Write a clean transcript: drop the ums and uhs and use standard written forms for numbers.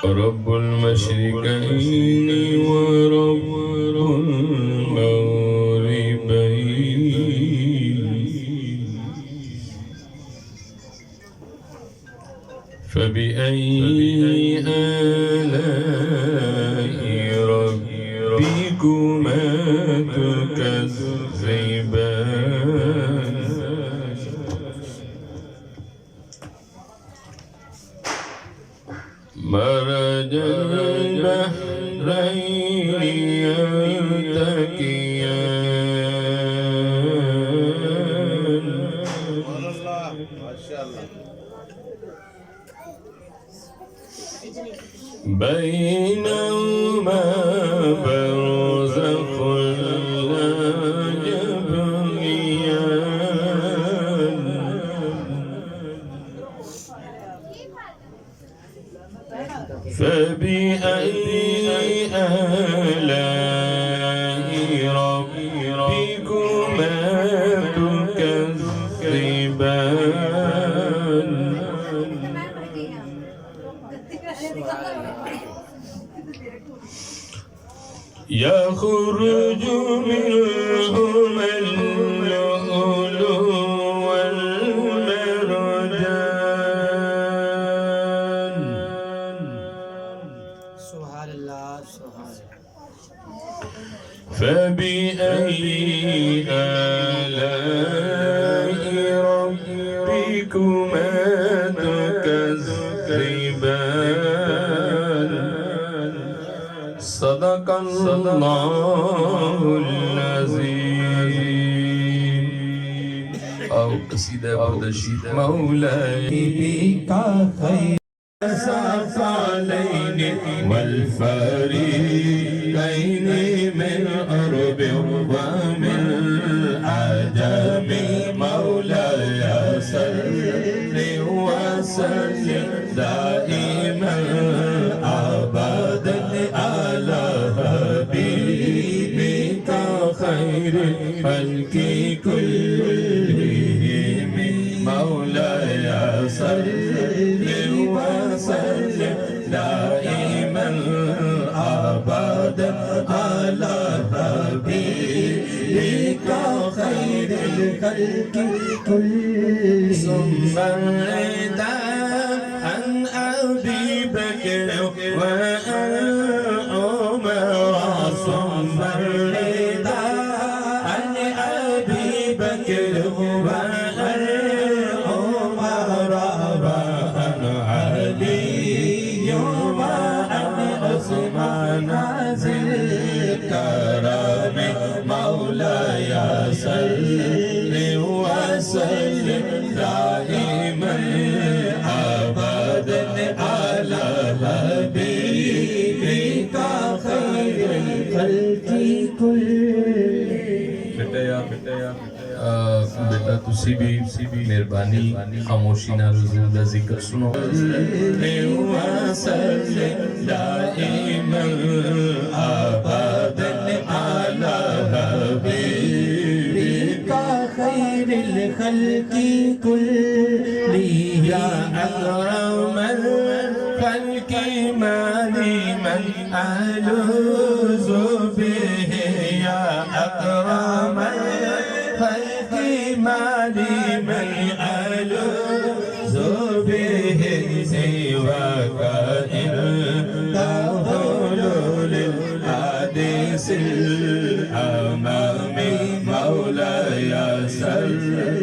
رب المشرقين ورب المغربين فبأي آلاء ربكما تكذبان مرج البحرين يلتقيان بينهما برزخ لا يبغيان فبأي آلاء ربكما تكذبان يخرج منهما اللؤلؤ والمرجان سبحان الله سبحان الله فبأي آلاء ربكما تكذبان صدق الله العظيم أو قصيدة بردشيد مولاي بك خير ثقلين والفريقين من أرب ومن عجم مولاي صل وسلم دائما أبدا على حبيبك خير الخلق كلهم مولاي صل وسلم دائما أبدا على حبيبك خير الخلق كلهم ثم الرداء عن أبي بكر وعمر ثم الرداء عن أبي بكر وعمر وعن علي وعن عثمان ذي الكرم مولاي صل وسلم دائما أبدا على حبيبك خير الخلق كلهم बेटा तुसी भी मेहरबानी खामोशी नाल हुजूर दा जिक्र सुनो दाइमा अबदन अला हबीबिका खैरिल खल्qi कुल्ली या अकरमल खल्qi माली मन अलुज़ु बिहि या अकरमल مالي من ألوذ به سواك إنه للحديث الأمام مولاي صل